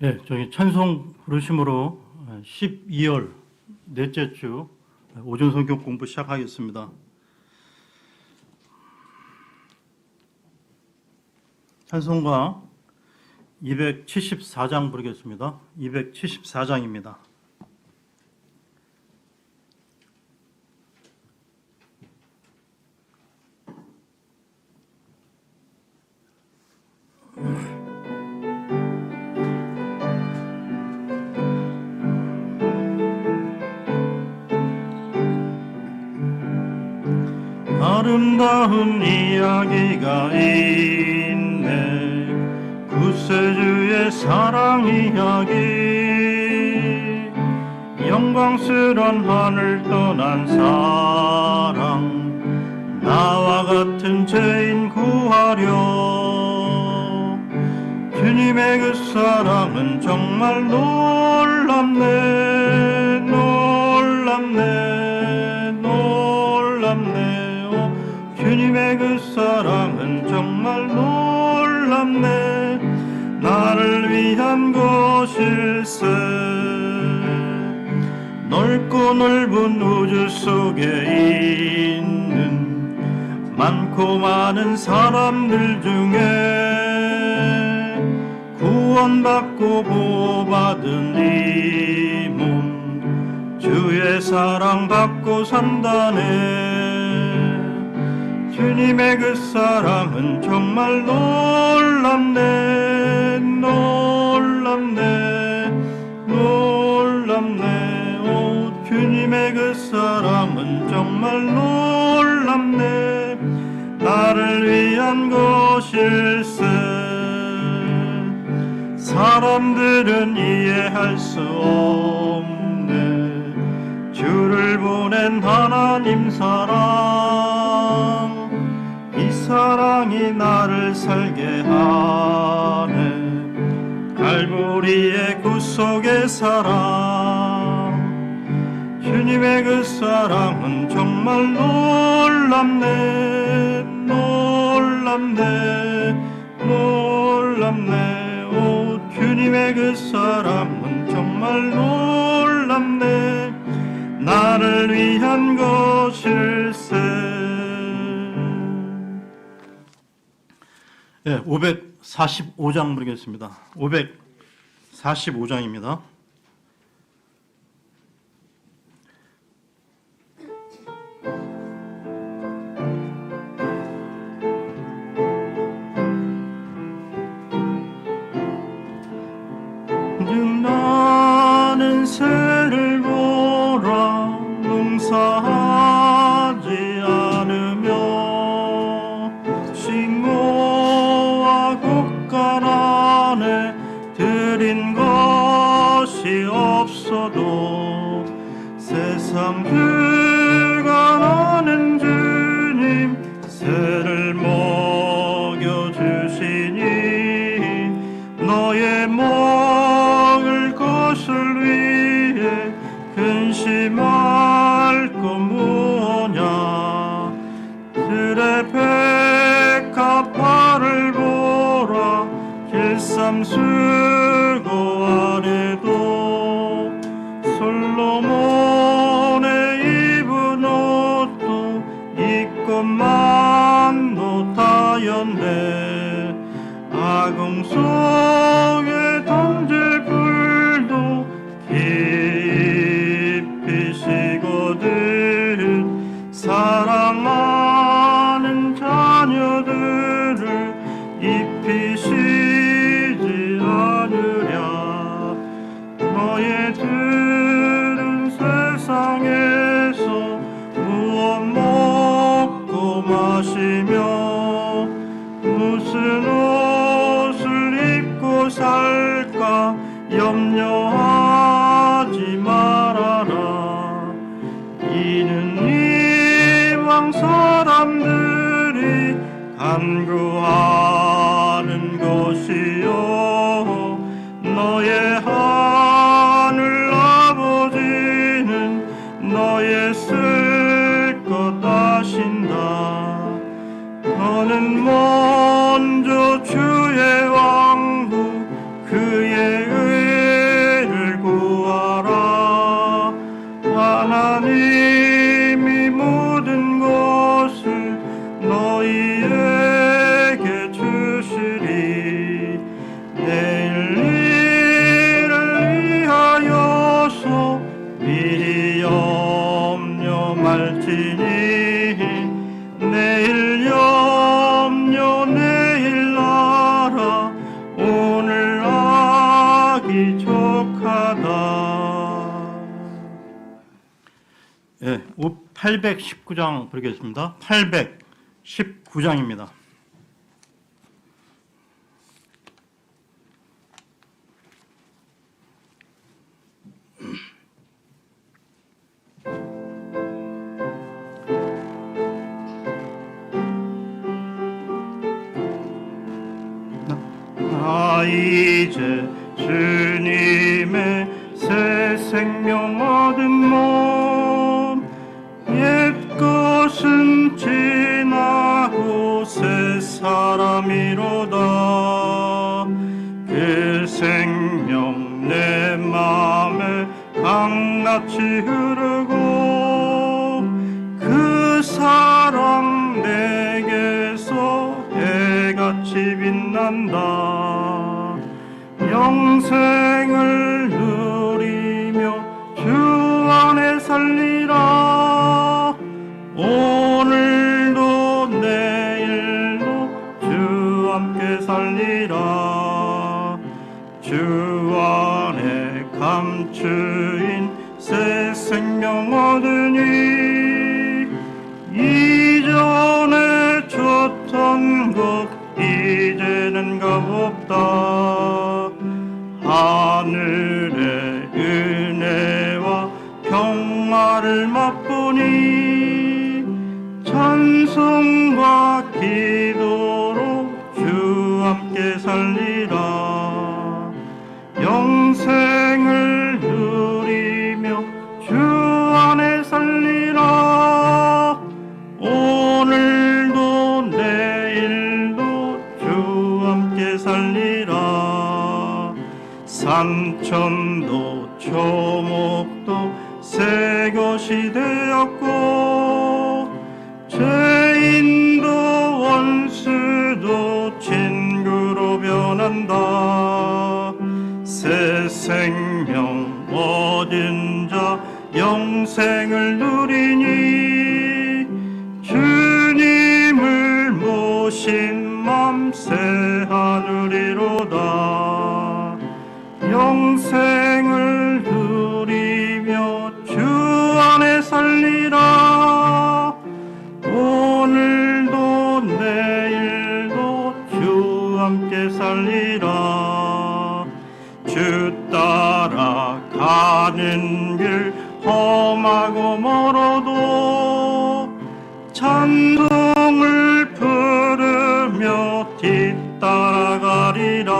네, 저희 찬송 부르심으로 12월 넷째 주 오전 성경 공부 시작하겠습니다. 찬송가 274장 부르겠습니다. 274장입니다. 아름다운 이야기가 있네. 구세주의 사랑 이야기, 영광스런 하늘 떠난 사랑, 나와 같은 죄인 구하려. 주님의 그 사랑은 정말 놀랍네, 놀랍네, 놀랍네. 주님의 그 사랑은 정말 놀랍네. 나를 위한 것일세. 넓고 넓은 우주 속에 있는 많고 많은 사람들 중에 구원받고 보호받은 이 몸, 주의 사랑받고 산다네. 주님의 그 사랑은 정말 놀랍네, 놀랍네, 놀랍네. 오, 주님의 그 사랑은 정말 놀랍네. 나를 위한 것일세. 사람들은 이해할 수 없네. 주를 보낸 하나님 사랑, 이 사랑이 나를 살게 하네. 갈보리의 구속의 사랑, 주님의 그 사랑은 정말 놀랍네, 놀랍네, 놀랍네. 오, 주님의 그 사랑은 정말 놀랍네. 나를 위한 것일세. 네, 545장 부르겠습니다. 545장입니다. 나는 새를 보라 농사하지 않으며 식모와 곡간 안에 들인 것이 없어도 세상 그가 나는 주님 새를 먹여주시니 너의 먹을 것을 위해 근심할 것 무엇냐. 들의 백합화를 보라 길쌈수고 안에도 솔로몬의 입은 옷도 이것만 못하였네. 아궁 속에 던질 불도 깊이 식거든. 사랑하는 자녀들을 입히시지 않으랴. 너희들은 세상에서 무엇 먹고 마시며 무슨 옷을 입고 살까 염려하지 말아라. 이는 이방 사람들이 간구하는 것이요 너의 하늘 아버지는 너의 쓸 것 아신다. 너는 먼저 819장 부르겠습니다. 819장입니다. 이제 주님의 새 생명 얻은 몸 옛 것은 지나고 새 사람이로다. 그 생명 내 맘에 강같이 흐르고 그 사랑 내게서 해같이 빛난다. 영생을 누리며 주 안에 살리라. 오늘도 내일도 주 함께 살리라. 주 안에 감추인 새 생명 얻으니 이전에 줬던 것 이제는 값없다. 하늘의 은혜와 평화를 맛보니 찬송과 기도로 주 함께 살리라. 영생을 누리며 주 안에 살리라. 오늘도 내일도 주 함께 살리라. 산천도 초목도 새 것이 되었고 죄인도 원수도 친구로 변한다. 새 생명 얻은 자 영생을 누리니 주님을 모신 맘 새 하늘이로다. 영생을 누리며 주 안에 살리라. 오늘도 내일도 주 함께 살리라. 주 따라 가는 길 험하고 멀어도 찬송을 부르며 뒤따라가리라.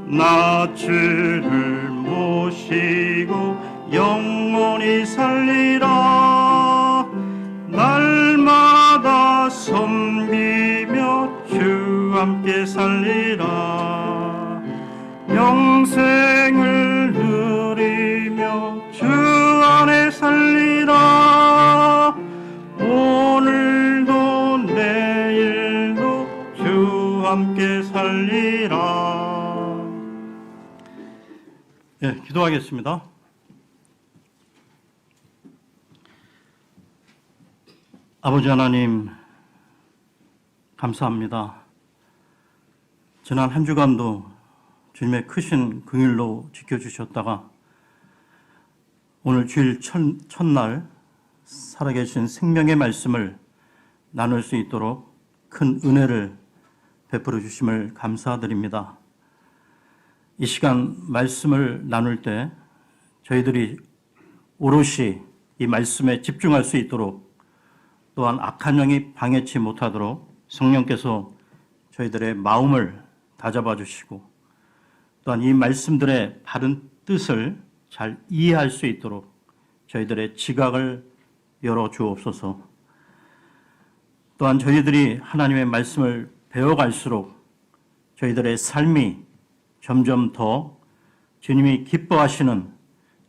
나 주를 모시고 영원히 살리라. 날마다 섬기며 주 함께 살리라. 영생을 누리며 주 안에 살리라. 오늘도 내일도 주 함께 살리라. 네, 기도하겠습니다. 아버지 하나님, 감사합니다. 지난 한 주간도 주님의 크신 긍휼로 지켜주셨다가 오늘 주일 첫날 살아계신 생명의 말씀을 나눌 수 있도록 큰 은혜를 베풀어 주심을 감사드립니다. 이 시간 말씀을 나눌 때 저희들이 오롯이 이 말씀에 집중할 수 있도록 또한 악한 영이 방해치 못하도록 성령께서 저희들의 마음을 다잡아 주시고 또한 이 말씀들의 바른 뜻을 잘 이해할 수 있도록 저희들의 지각을 열어 주옵소서. 또한 저희들이 하나님의 말씀을 배워갈수록 저희들의 삶이 점점 더 주님이 기뻐하시는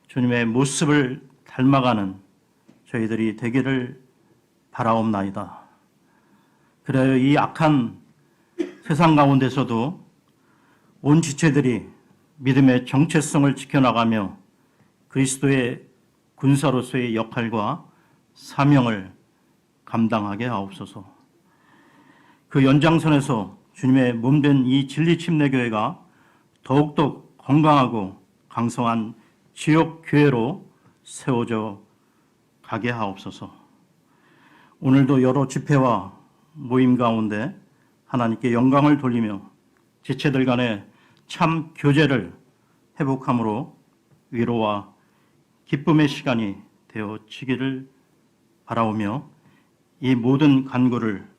주님의 모습을 닮아가는 저희들이 되기를 바라옵나이다. 그래야 이 악한 세상 가운데서도 온 지체들이 믿음의 정체성을 지켜나가며 그리스도의 군사로서의 역할과 사명을 감당하게 하옵소서. 그 연장선에서 주님의 몸된 이 진리침례교회가 더욱더 건강하고 강성한 지역교회로 세워져 가게 하옵소서. 오늘도 여러 집회와 모임 가운데 하나님께 영광을 돌리며 지체들 간의 참 교제를 회복함으로 위로와 기쁨의 시간이 되어지기를 바라오며 이 모든 간구를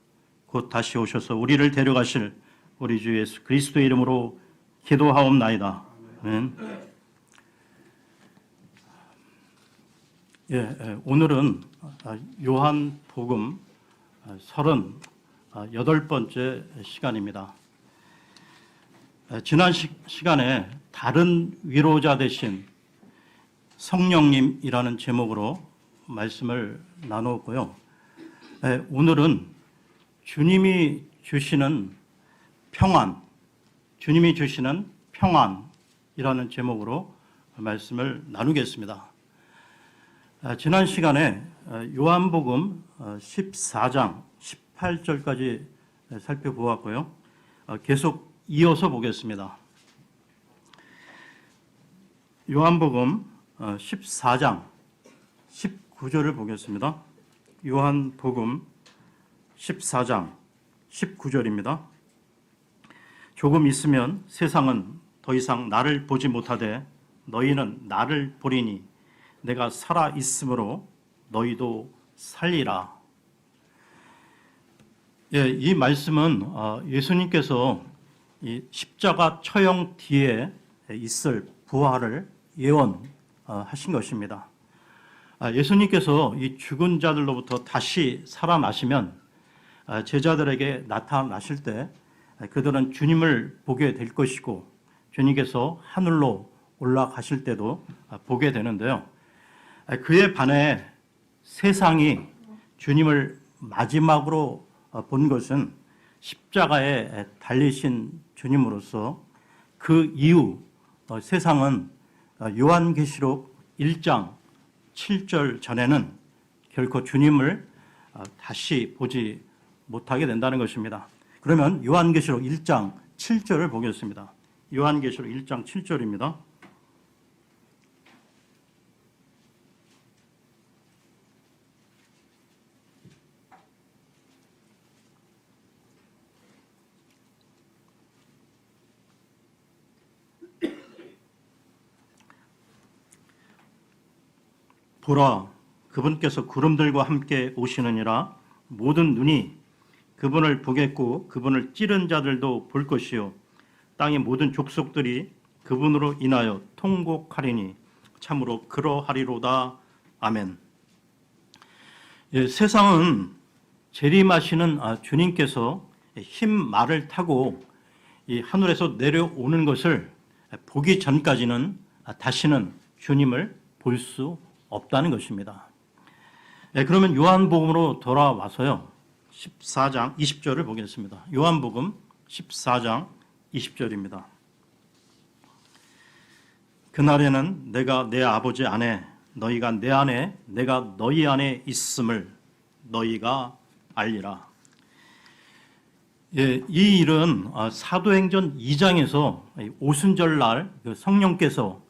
곧 다시 오셔서 우리를 데려가실 우리 주 예수 그리스도의 이름으로 기도하옵나이다. 아멘. 오늘은 요한복음 38번째 시간입니다. 지난 시간에 다른 위로자 되신 성령님이라는 제목으로 말씀을 나누었고요. 오늘은 주님이 주시는 평안이라는 제목으로 말씀을 나누겠습니다. 지난 시간에 요한복음 14장 18절까지 살펴보았고요. 계속 이어서 보겠습니다. 요한복음 14장 19절을 보겠습니다. 요한복음 14장 19절입니다. 조금 있으면 세상은 더 이상 나를 보지 못하되 너희는 나를 보리니 내가 살아 있으므로 너희도 살리라. 이 말씀은 예수님께서 이 십자가 처형 뒤에 있을 부활을 예언하신 것입니다. 예수님께서 이 죽은 자들로부터 다시 살아나시면 제자들에게 나타나실 때 그들은 주님을 보게 될 것이고 주님께서 하늘로 올라가실 때도 보게 되는데요. 그에 반해 세상이 주님을 마지막으로 본 것은 십자가에 달리신 주님으로서 그 이후 세상은 요한계시록 1장 7절 전에는 결코 주님을 다시 보지 못하게 된다는 것입니다. 그러면 요한계시록 1장 7절을 보겠습니다. 요한계시록 1장 7절입니다. 보라, 그분께서 구름들과 함께 오시느니라. 모든 눈이 그분을 보겠고 그분을 찌른 자들도 볼 것이요 땅의 모든 족속들이 그분으로 인하여 통곡하리니 참으로 그러하리로다. 아멘. 세상은 재림하시는 주님께서 흰 말을 타고 이 하늘에서 내려오는 것을 보기 전까지는 다시는 주님을 볼 수 없다는 것입니다. 그러면 요한복음으로 돌아와서요. 14장 20절을 보겠습니다. 요한복음 14장 20절입니다. 그날에는 내가 내 아버지 안에 너희가 내 안에 내가 너희 안에 있음을 너희가 알리라. 이 일은 사도행전 2장에서 오순절날 성령께서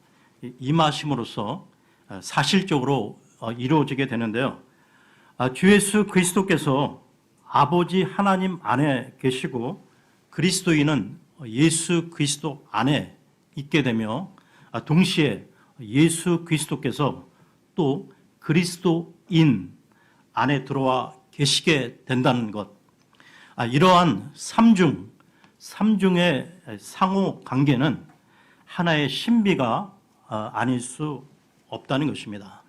임하심으로써 사실적으로 이루어지게 되는데요. 주 예수 그리스도께서 아버지 하나님 안에 계시고 그리스도인은 예수 그리스도 안에 있게 되며 동시에 예수 그리스도께서 또 그리스도인 안에 들어와 계시게 된다는 것. 이러한 삼중의 상호 관계는 하나의 신비가 아닐 수 없다는 것입니다.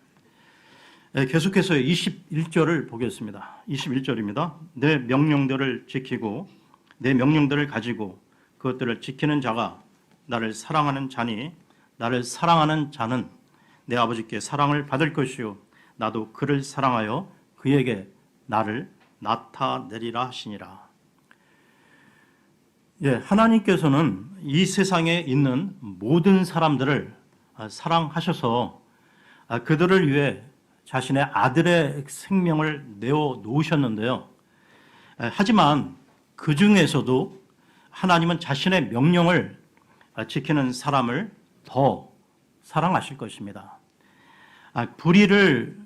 계속해서 21절을 보겠습니다. 21절입니다. 내 명령들을 지키고 내 명령들을 가지고 그것들을 지키는 자가 나를 사랑하는 자니 나를 사랑하는 자는 내 아버지께 사랑을 받을 것이요 나도 그를 사랑하여 그에게 나를 나타내리라 하시니라. 하나님께서는 이 세상에 있는 모든 사람들을 사랑하셔서 그들을 위해 자신의 아들의 생명을 내어 놓으셨는데요. 하지만 그 중에서도 하나님은 자신의 명령을 지키는 사람을 더 사랑하실 것입니다. 불의를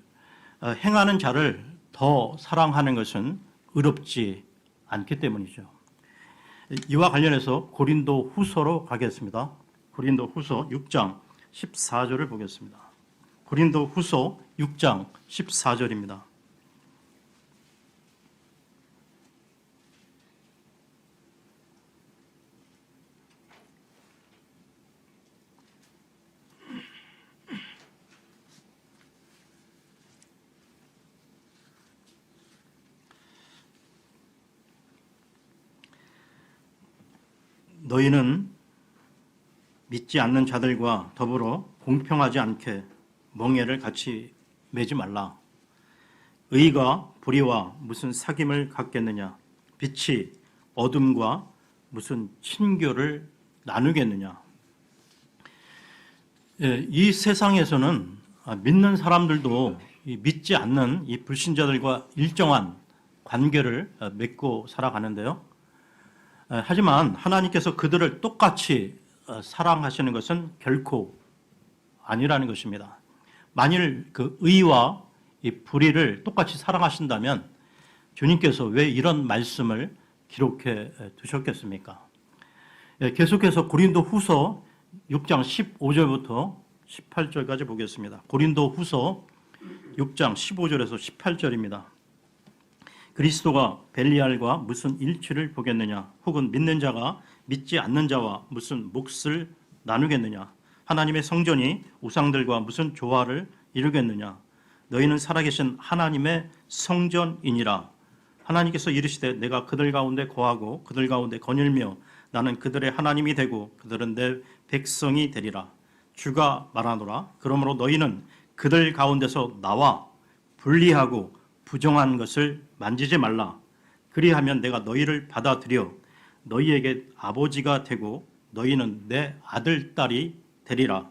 행하는 자를 더 사랑하는 것은 의롭지 않기 때문이죠. 이와 관련해서 고린도 후서로 가겠습니다. 고린도 후서 6장 14절을 보겠습니다. 고린도 후서 6장 14절입니다. 너희는 믿지 않는 자들과 더불어 공평하지 않게 멍에를 같이 매지 말라. 의가 불의와 무슨 사귐을 갖겠느냐? 빛이 어둠과 무슨 친교를 나누겠느냐? 이 세상에서는 믿는 사람들도 믿지 않는 이 불신자들과 일정한 관계를 맺고 살아가는데요. 하지만 하나님께서 그들을 똑같이 사랑하시는 것은 결코 아니라는 것입니다. 만일 그 의와 이 불의를 똑같이 사랑하신다면 주님께서 왜 이런 말씀을 기록해 두셨겠습니까? 계속해서 고린도 후서 6장 15절부터 18절까지 보겠습니다. 고린도 후서 6장 15절에서 18절입니다. 그리스도가 벨리알과 무슨 일치를 보겠느냐? 혹은 믿는 자가 믿지 않는 자와 무슨 몫을 나누겠느냐? 하나님의 성전이 우상들과 무슨 조화를 이루겠느냐? 너희는 살아계신 하나님의 성전이니라. 하나님께서 이르시되 내가 그들 가운데 거하고 그들 가운데 거닐며 나는 그들의 하나님이 되고 그들은 내 백성이 되리라. 주가 말하노라. 그러므로 너희는 그들 가운데서 나와 분리하고 부정한 것을 만지지 말라. 그리하면 내가 너희를 받아들여 너희에게 아버지가 되고 너희는 내 아들, 딸이 되리라.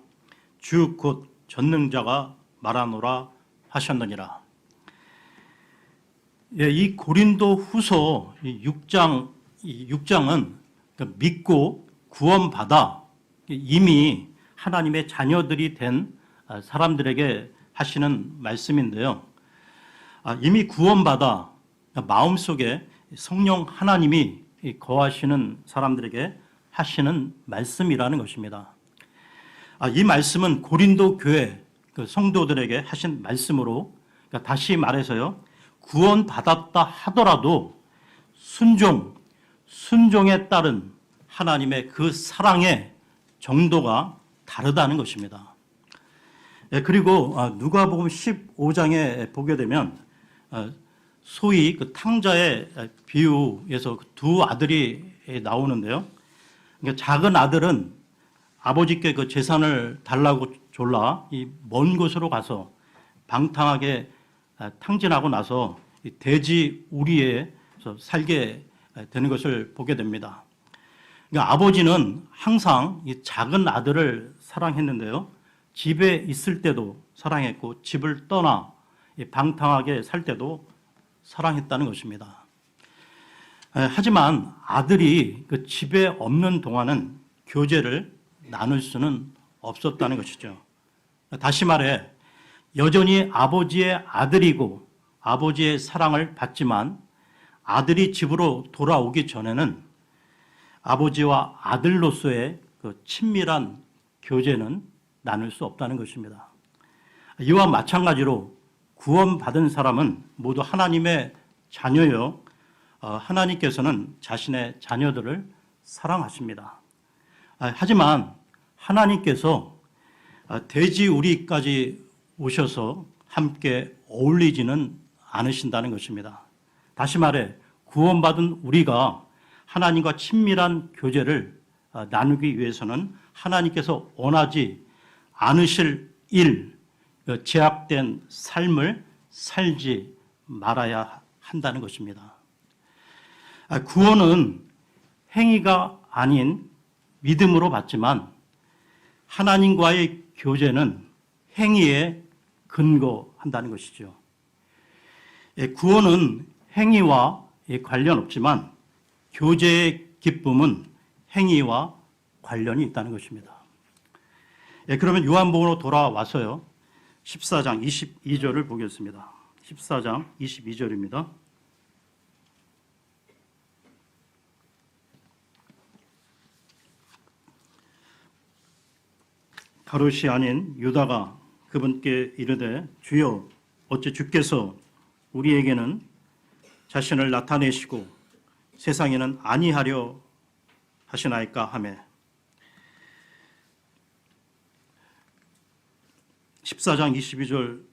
주 곧 전능자가 말하노라 하셨느니라. 이 고린도 후서 6장은 믿고 구원받아 이미 하나님의 자녀들이 된 사람들에게 하시는 말씀인데요. 이미 구원받아 마음속에 성령 하나님이 거하시는 사람들에게 하시는 말씀이라는 것입니다. 이 말씀은 고린도 교회 성도들에게 하신 말씀으로, 다시 말해서요, 구원받았다 하더라도 순종에 따른 하나님의 그 사랑의 정도가 다르다는 것입니다. 그리고 누가복음 15장에 보게 되면 소위 그 탕자의 비유에서 두 아들이 나오는데요. 그러니까 작은 아들은 아버지께 그 재산을 달라고 졸라 이 먼 곳으로 가서 방탕하게 탕진하고 나서 돼지 우리에서 살게 되는 것을 보게 됩니다. 그러니까 아버지는 항상 이 작은 아들을 사랑했는데요. 집에 있을 때도 사랑했고 집을 떠나 방탕하게 살 때도 사랑했다는 것입니다. 하지만 아들이 그 집에 없는 동안은 교제를 나눌 수는 없었다는 것이죠. 다시 말해 여전히 아버지의 아들이고 아버지의 사랑을 받지만 아들이 집으로 돌아오기 전에는 아버지와 아들로서의 그 친밀한 교제는 나눌 수 없다는 것입니다. 이와 마찬가지로 구원받은 사람은 모두 하나님의 자녀요. 하나님께서는 자신의 자녀들을 사랑하십니다. 하지만 하나님께서 돼지 우리까지 오셔서 함께 어울리지는 않으신다는 것입니다. 다시 말해 구원받은 우리가 하나님과 친밀한 교제를 나누기 위해서는 하나님께서 원하지 않으실 제약된 삶을 살지 말아야 한다는 것입니다. 구원은 행위가 아닌 믿음으로 받지만 하나님과의 교제는 행위에 근거한다는 것이죠. 구원은 행위와 관련 없지만 교제의 기쁨은 행위와 관련이 있다는 것입니다. 그러면 요한복음으로 돌아와서요. 14장 22절을 보겠습니다. 14장 22절입니다. 가롯이 아닌 유다가 그분께 이르되 주여 어찌 주께서 우리에게는 자신을 나타내시고 세상에는 아니하려 하시나이까 하매 14장 22절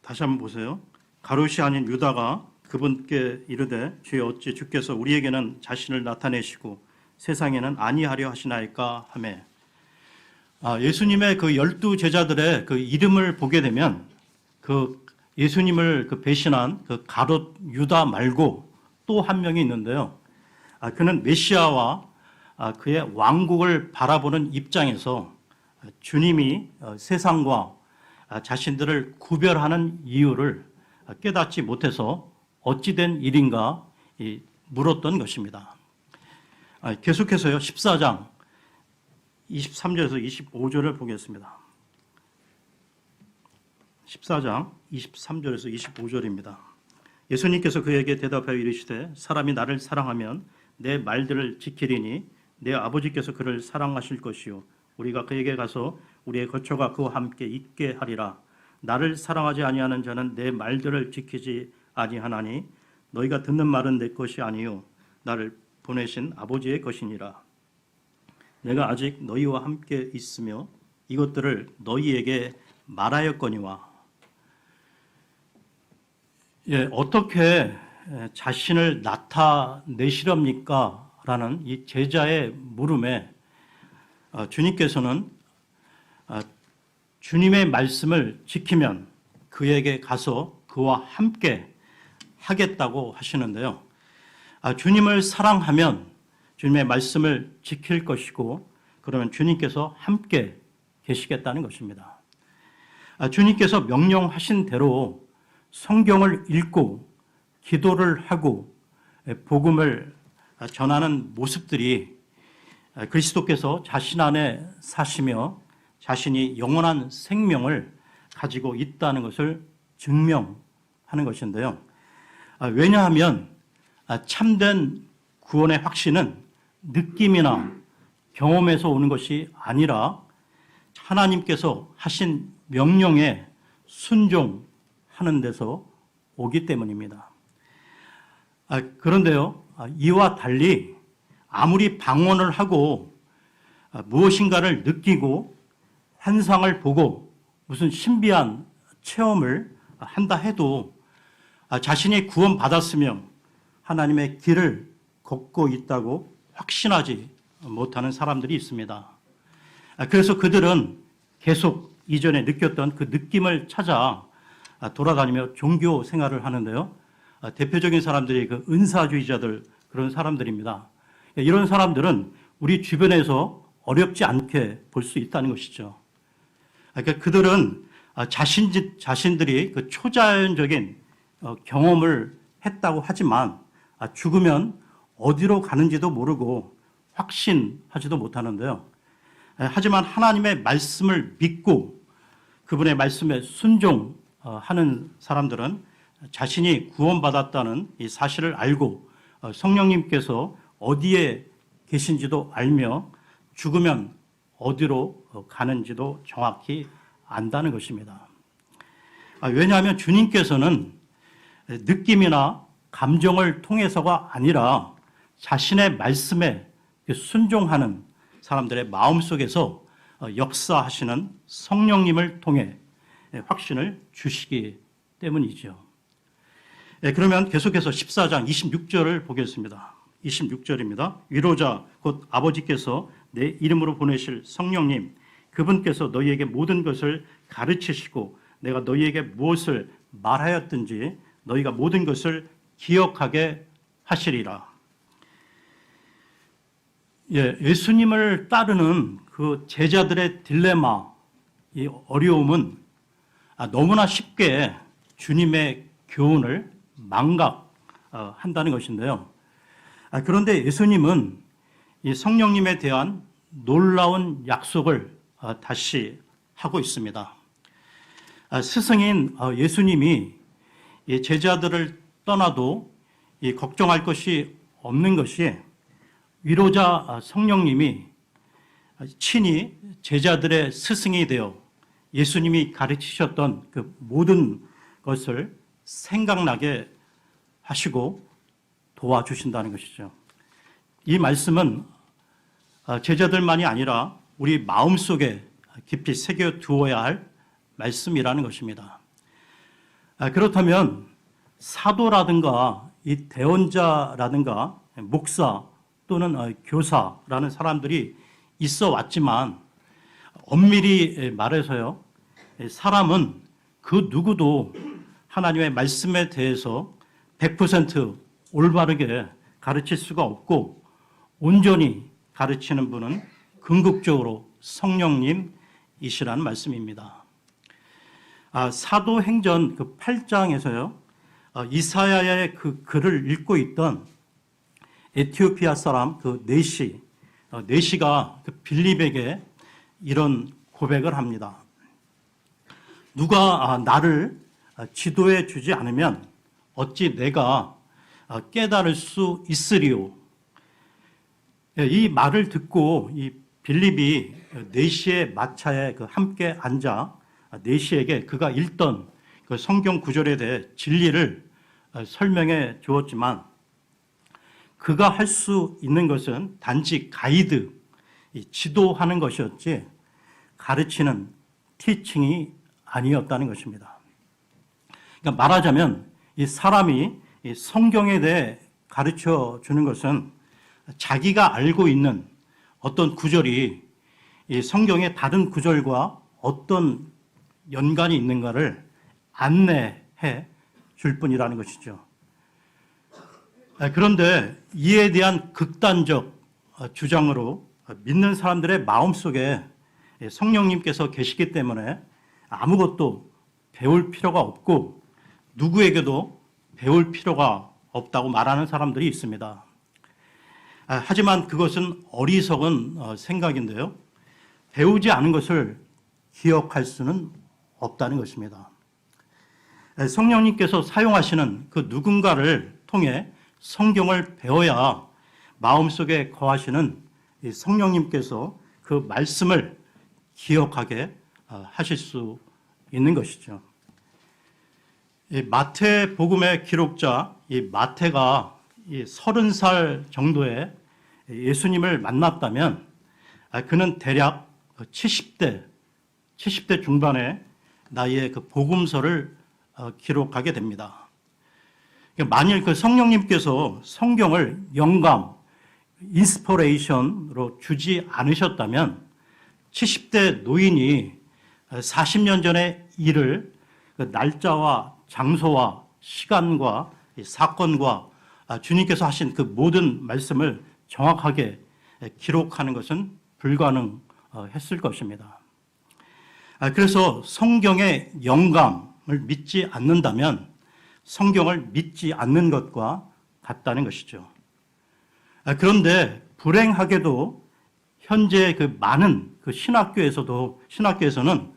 다시 한번 보세요. 가롯이 아닌 유다가 그분께 이르되 주여 어찌 주께서 우리에게는 자신을 나타내시고 세상에는 아니하려 하시나이까 하매 예수님의 그 12 제자들의 그 이름을 보게 되면 그 예수님을 그 배신한 그 가롯 유다 말고 또 한 명이 있는데요. 그는 메시아와 그의 왕국을 바라보는 입장에서 주님이 세상과 자신들을 구별하는 이유를 깨닫지 못해서 어찌된 일인가 물었던 것입니다. 계속해서요. 14장 23절에서 25절을 보겠습니다. 14장 23절에서 25절입니다. 예수님께서 그에게 대답하여 이르시되 사람이 나를 사랑하면 내 말들을 지키리니 내 아버지께서 그를 사랑하실 것이요 우리가 그에게 가서 우리의 거처가 그와 함께 있게 하리라. 나를 사랑하지 아니하는 자는 내 말들을 지키지 아니하나니 너희가 듣는 말은 내 것이 아니요 나를 보내신 아버지의 것이니라. 내가 아직 너희와 함께 있으며 이것들을 너희에게 말하였거니와. 어떻게 자신을 나타내시렵니까? 라는 이 제자의 물음에 주님께서는 주님의 말씀을 지키면 그에게 가서 그와 함께 하겠다고 하시는데요. 주님을 사랑하면 주님의 말씀을 지킬 것이고 그러면 주님께서 함께 계시겠다는 것입니다. 주님께서 명령하신 대로 성경을 읽고 기도를 하고 복음을 전하는 모습들이 그리스도께서 자신 안에 사시며 자신이 영원한 생명을 가지고 있다는 것을 증명하는 것인데요. 왜냐하면 참된 구원의 확신은 느낌이나 경험에서 오는 것이 아니라 하나님께서 하신 명령에 순종하는 데서 오기 때문입니다. 그런데요, 이와 달리 아무리 방언을 하고 무엇인가를 느끼고 환상을 보고 무슨 신비한 체험을 한다 해도 자신이 구원받았으며 하나님의 길을 걷고 있다고 확신하지 못하는 사람들이 있습니다. 그래서 그들은 계속 이전에 느꼈던 그 느낌을 찾아 돌아다니며 종교 생활을 하는데요. 대표적인 사람들이 그 은사주의자들 그런 사람들입니다. 이런 사람들은 우리 주변에서 어렵지 않게 볼 수 있다는 것이죠. 그러니까 그들은 자신들이 그 초자연적인 경험을 했다고 하지만 죽으면 어디로 가는지도 모르고 확신하지도 못하는데요. 하지만 하나님의 말씀을 믿고 그분의 말씀에 순종하는 사람들은 자신이 구원받았다는 이 사실을 알고 성령님께서 어디에 계신지도 알며 죽으면 어디로 가는지도 정확히 안다는 것입니다. 왜냐하면 주님께서는 느낌이나 감정을 통해서가 아니라 자신의 말씀에 순종하는 사람들의 마음속에서 역사하시는 성령님을 통해 확신을 주시기 때문이죠. 그러면 계속해서 14장 26절을 보겠습니다. 26절입니다. 위로자 곧 아버지께서 내 이름으로 보내실 성령님 그분께서 너희에게 모든 것을 가르치시고 내가 너희에게 무엇을 말하였든지 너희가 모든 것을 기억하게 하시리라. 예수님을 따르는 그 제자들의 딜레마, 이 어려움은 너무나 쉽게 주님의 교훈을 망각한다는 것인데요. 그런데 예수님은 이 성령님에 대한 놀라운 약속을 다시 하고 있습니다. 스승인 예수님이 제자들을 떠나도 걱정할 것이 없는 것이 위로자 성령님이 친히 제자들의 스승이 되어 예수님이 가르치셨던 그 모든 것을 생각나게 하시고 도와주신다는 것이죠. 이 말씀은 제자들만이 아니라 우리 마음속에 깊이 새겨두어야 할 말씀이라는 것입니다. 그렇다면 사도라든가 이 대언자라든가 목사 또는 교사라는 사람들이 있어 왔지만 엄밀히 말해서요, 사람은 그 누구도 하나님의 말씀에 대해서 100% 올바르게 가르칠 수가 없고 온전히 가르치는 분은 궁극적으로 성령님이시라는 말씀입니다. 사도행전 그 8장에서요, 이사야의 그 글을 읽고 있던 에티오피아 사람 그 네시가 그 빌립에게 이런 고백을 합니다. 누가 나를 지도해 주지 않으면 어찌 내가 깨달을 수 있으리요. 이 말을 듣고 이 빌립이 네시의 마차에 함께 앉아 네시에게 그가 읽던 그 성경 구절에 대해 진리를 설명해 주었지만 그가 할 수 있는 것은 단지 가이드, 지도하는 것이었지 가르치는 티칭이 아니었다는 것입니다. 그러니까 말하자면 이 사람이 이 성경에 대해 가르쳐 주는 것은 자기가 알고 있는 어떤 구절이 이 성경의 다른 구절과 어떤 연관이 있는가를 안내해 줄 뿐이라는 것이죠. 그런데 이에 대한 극단적 주장으로 믿는 사람들의 마음속에 성령님께서 계시기 때문에 아무것도 배울 필요가 없고 누구에게도 배울 필요가 없다고 말하는 사람들이 있습니다. 하지만 그것은 어리석은 생각인데요. 배우지 않은 것을 기억할 수는 없다는 것입니다. 성령님께서 사용하시는 그 누군가를 통해 성경을 배워야 마음속에 거하시는 성령님께서 그 말씀을 기억하게 하실 수 있는 것이죠. 마태복음의 기록자 마태가 30살 정도에 예수님을 만났다면 그는 대략 70대 중반의 나이에 그 복음서를 기록하게 됩니다. 만일 그 성령님께서 성경을 영감, 인스퍼레이션으로 주지 않으셨다면 70대 노인이 40년 전의 일을 그 날짜와 장소와 시간과 사건과 주님께서 하신 그 모든 말씀을 정확하게 기록하는 것은 불가능했을 것입니다. 그래서 성경의 영감을 믿지 않는다면 성경을 믿지 않는 것과 같다는 것이죠. 그런데 불행하게도 현재 그 많은 그 신학교에서는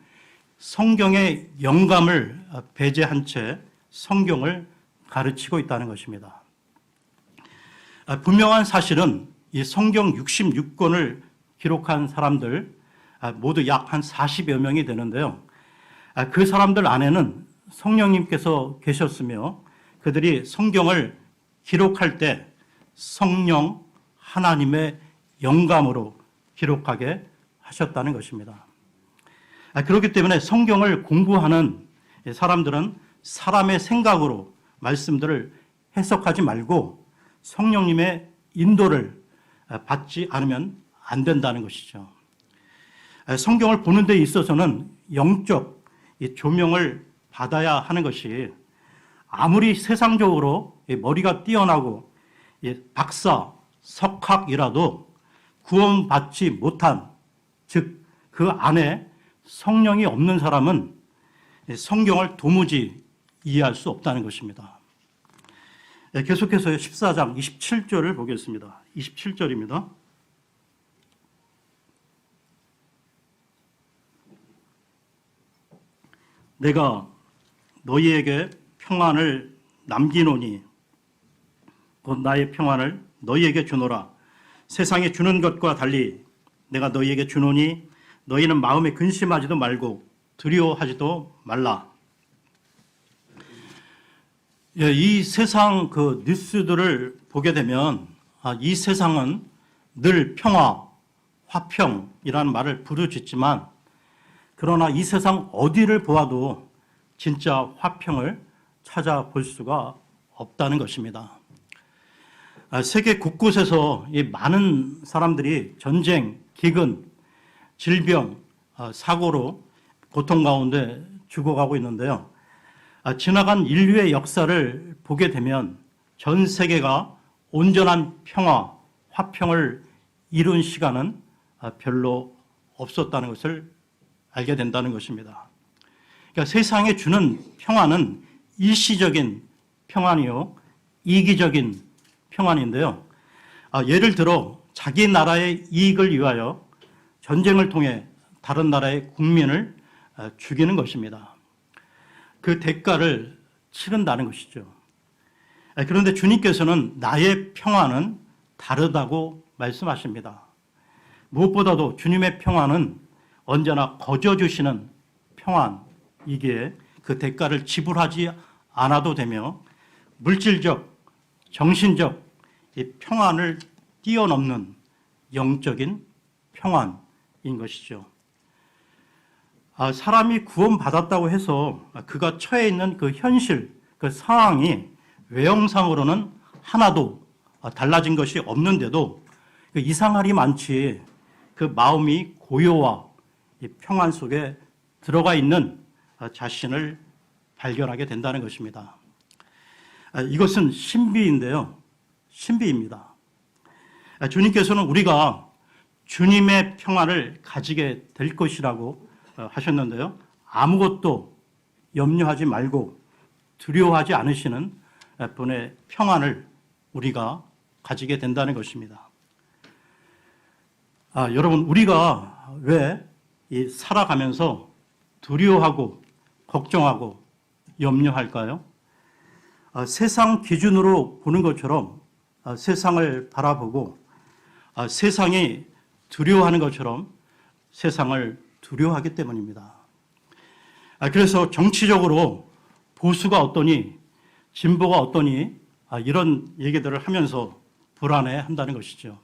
성경의 영감을 배제한 채 성경을 가르치고 있다는 것입니다. 분명한 사실은 이 성경 66권을 기록한 사람들 모두 약 한 40여 명이 되는데요. 그 사람들 안에는 성령님께서 계셨으며 그들이 성경을 기록할 때 성령 하나님의 영감으로 기록하게 하셨다는 것입니다. 그렇기 때문에 성경을 공부하는 사람들은 사람의 생각으로 말씀들을 해석하지 말고 성령님의 인도를 받지 않으면 안 된다는 것이죠. 성경을 보는 데 있어서는 영적 조명을 받아야 하는 것이 아무리 세상적으로 머리가 뛰어나고 박사, 석학이라도 구원받지 못한, 즉 그 안에 성령이 없는 사람은 성경을 도무지 이해할 수 없다는 것입니다. 계속해서 14장 27절을 보겠습니다. 27절입니다. 내가 너희에게 평안을 남기노니 곧 나의 평안을 너희에게 주노라. 세상에 주는 것과 달리 내가 너희에게 주노니 너희는 마음에 근심하지도 말고 두려워하지도 말라. 예, 이 세상 그 뉴스들을 보게 되면 이 세상은 늘 평화, 화평이라는 말을 부르짖지만 그러나 이 세상 어디를 보아도 진짜 화평을 찾아볼 수가 없다는 것입니다. 세계 곳곳에서 이 많은 사람들이 전쟁, 기근, 질병, 사고로 고통 가운데 죽어가고 있는데요. 지나간 인류의 역사를 보게 되면 전 세계가 온전한 평화, 화평을 이룬 시간은 별로 없었다는 것을 알게 된다는 것입니다. 그러니까 세상에 주는 평화는 일시적인 평안이요, 이기적인 평안인데요. 예를 들어 자기 나라의 이익을 위하여 전쟁을 통해 다른 나라의 국민을 죽이는 것입니다. 그 대가를 치른다는 것이죠. 그런데 주님께서는 나의 평안은 다르다고 말씀하십니다. 무엇보다도 주님의 평안은 언제나 거저 주시는 평안이기에 그 대가를 지불하지 않아도 되며 물질적, 정신적 이 평안을 뛰어넘는 영적인 평안인 것이죠. 사람이 구원받았다고 해서 그가 처해 있는 그 현실, 그 상황이 외형상으로는 하나도 달라진 것이 없는데도 이상할이 많지 그 마음이 고요와 평안 속에 들어가 있는 자신을 발견하게 된다는 것입니다. 이것은 신비인데요. 신비입니다. 주님께서는 우리가 주님의 평안을 가지게 될 것이라고 하셨는데요. 아무것도 염려하지 말고 두려워하지 않으시는 분의 평안을 우리가 가지게 된다는 것입니다. 여러분, 우리가 왜 살아가면서 두려워하고 걱정하고 염려할까요? 세상 기준으로 보는 것처럼 세상을 바라보고 세상이 두려워하는 것처럼 세상을 두려워하기 때문입니다. 그래서 정치적으로 보수가 어떠니 진보가 어떠니 이런 얘기들을 하면서 불안해한다는 것이죠.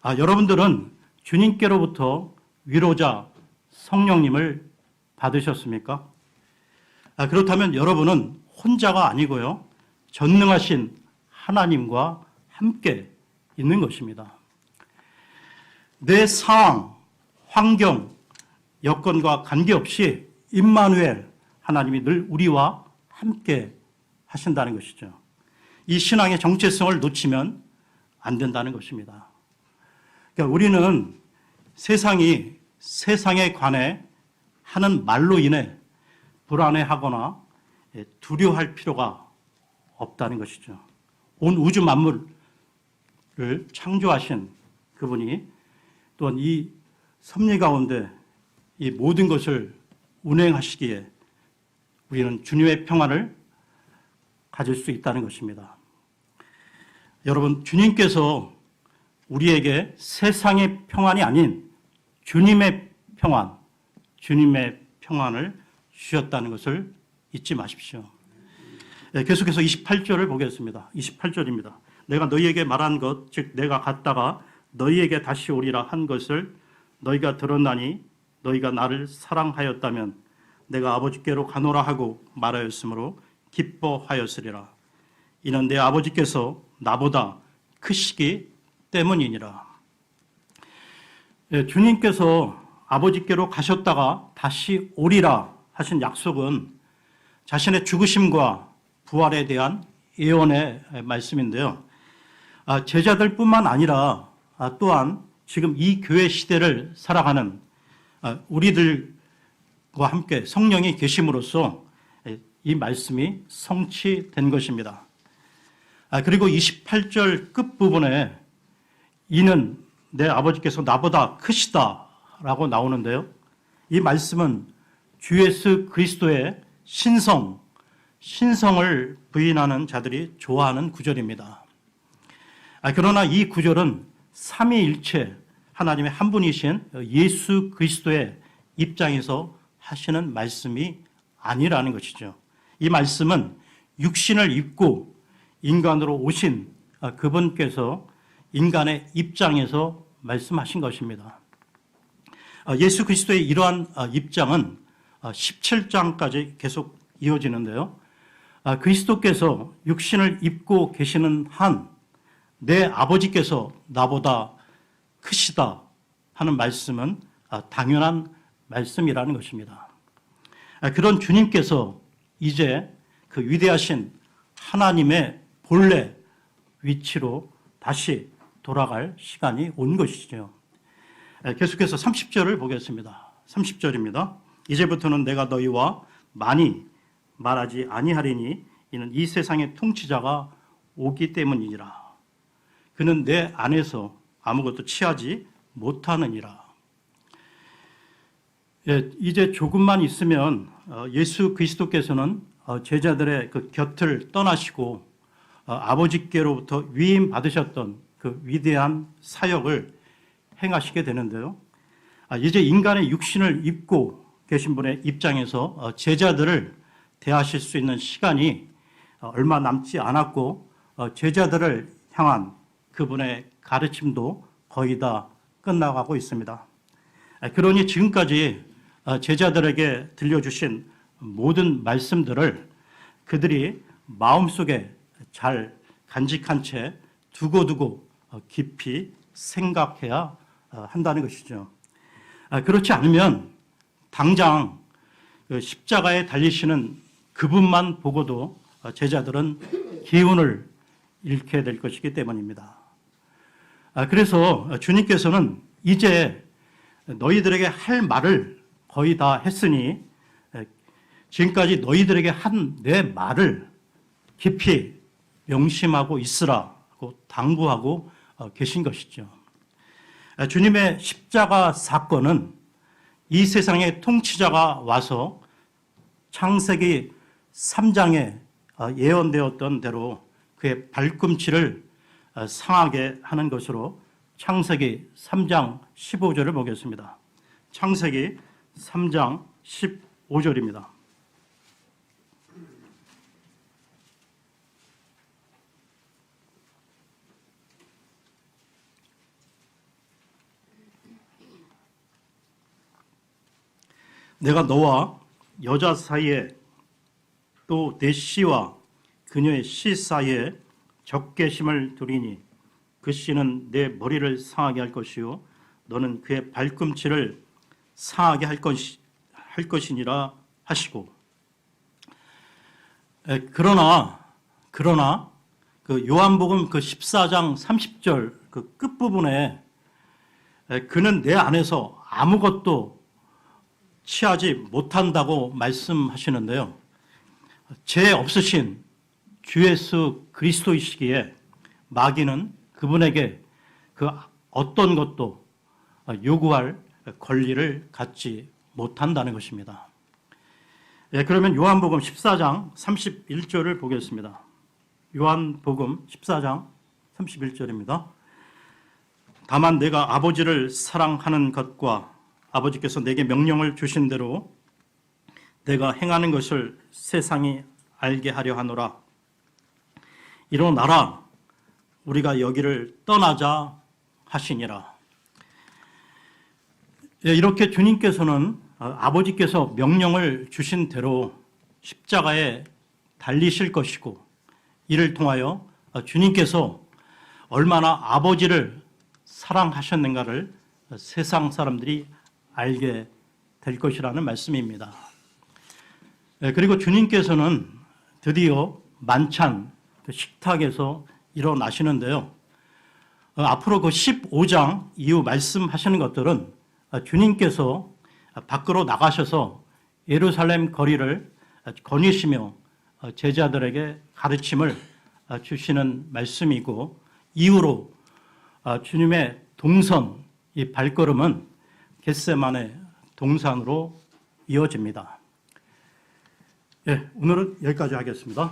여러분들은 주님께로부터 위로자 성령님을 받으셨습니까? 그렇다면 여러분은 혼자가 아니고요. 전능하신 하나님과 함께 있는 것입니다. 내 상황, 환경, 여건과 관계없이 임마누엘 하나님이 늘 우리와 함께 하신다는 것이죠. 이 신앙의 정체성을 놓치면 안 된다는 것입니다. 그러니까 우리는 세상에 관해 하는 말로 인해 불안해하거나 두려워할 필요가 없다는 것이죠. 온 우주 만물을 창조하신 그분이 또한 이 섭리 가운데 이 모든 것을 운행하시기에 우리는 주님의 평안을 가질 수 있다는 것입니다. 여러분, 주님께서 우리에게 세상의 평안이 아닌 주님의 평안을 주셨다는 것을 잊지 마십시오. 계속해서 28절을 보겠습니다. 28절입니다. 내가 너희에게 말한 것, 즉 내가 갔다가 너희에게 다시 오리라 한 것을 너희가 들었나니 너희가 나를 사랑하였다면 내가 아버지께로 가노라 하고 말하였으므로 기뻐하였으리라. 이는 내 아버지께서 나보다 크시기 때문이니라. 주님께서 아버지께로 가셨다가 다시 오리라 하신 약속은 자신의 죽으심과 부활에 대한 예언의 말씀인데요. 제자들뿐만 아니라 또한 지금 이 교회 시대를 살아가는 우리들과 함께 성령이 계심으로써 이 말씀이 성취된 것입니다. 그리고 28절 끝부분에 이는 내 아버지께서 나보다 크시다라고 나오는데요. 이 말씀은 주 예수 그리스도의 신성을 부인하는 자들이 좋아하는 구절입니다. 그러나 이 구절은 삼위일체 하나님의 한 분이신 예수 그리스도의 입장에서 하시는 말씀이 아니라는 것이죠. 이 말씀은 육신을 입고 인간으로 오신 그분께서 인간의 입장에서 말씀하신 것입니다. 예수 그리스도의 이러한 입장은 17장까지 계속 이어지는데요. 그리스도께서 육신을 입고 계시는 한 내 아버지께서 나보다 크시다 하는 말씀은 당연한 말씀이라는 것입니다. 그런 주님께서 이제 그 위대하신 하나님의 본래 위치로 다시 돌아갈 시간이 온 것이죠. 계속해서 30절을 보겠습니다. 30절입니다. 이제부터는 내가 너희와 많이 말하지 아니하리니 이는 이 세상의 통치자가 오기 때문이니라. 그는 내 안에서 아무것도 취하지 못하느니라. 이제 조금만 있으면 예수 그리스도께서는 제자들의 그 곁을 떠나시고 아버지께로부터 위임 받으셨던 그 위대한 사역을 행하시게 되는데요. 이제 인간의 육신을 입고 계신 분의 입장에서 제자들을 대하실 수 있는 시간이 얼마 남지 않았고 제자들을 향한 그분의 가르침도 거의 다 끝나가고 있습니다. 그러니 지금까지 제자들에게 들려주신 모든 말씀들을 그들이 마음속에 잘 간직한 채 두고두고 깊이 생각해야 한다는 것이죠. 그렇지 않으면 당장 십자가에 달리시는 그분만 보고도 제자들은 기운을 잃게 될 것이기 때문입니다. 그래서 주님께서는 이제 너희들에게 할 말을 거의 다 했으니 지금까지 너희들에게 한 내 말을 깊이 명심하고 있으라고 당부하고 계신 것이죠. 주님의 십자가 사건은 이 세상의 통치자가 와서 창세기 3장에 예언되었던 대로 그의 발꿈치를 상하게 하는 것으로 창세기 3장 15절을 보겠습니다. 창세기 3장 15절입니다. 내가 너와 여자 사이에 또 내 씨와 그녀의 씨 사이에 적개심을 두리니 그 씨는 내 머리를 상하게 할 것이요 너는 그의 발꿈치를 상하게 할 것이니라 하시고. 그러나 그 요한복음 그 14장 30절 그 끝부분에 그는 내 안에서 아무것도 취하지 못한다고 말씀하시는데요. 죄 없으신 주 예수 그리스도이시기에 마귀는 그분에게 그 어떤 것도 요구할 권리를 갖지 못한다는 것입니다. 그러면 요한복음 14장 31절을 보겠습니다. 요한복음 14장 31절입니다. 다만 내가 아버지를 사랑하는 것과 아버지께서 내게 명령을 주신 대로 내가 행하는 것을 세상이 알게 하려 하노라. 일어나라 우리가 여기를 떠나자 하시니라. 이렇게 주님께서는 아버지께서 명령을 주신 대로 십자가에 달리실 것이고 이를 통하여 주님께서 얼마나 아버지를 사랑하셨는가를 세상 사람들이 알게 될 것이라는 말씀입니다. 그리고 주님께서는 드디어 만찬 식탁에서 일어나시는데요. 앞으로 그 15장 이후 말씀하시는 것들은 주님께서 밖으로 나가셔서 예루살렘 거리를 거니시며 제자들에게 가르침을 주시는 말씀이고 이후로 주님의 동선, 이 발걸음은 겟세마네 동산으로 이어집니다. 예, 오늘은 여기까지 하겠습니다.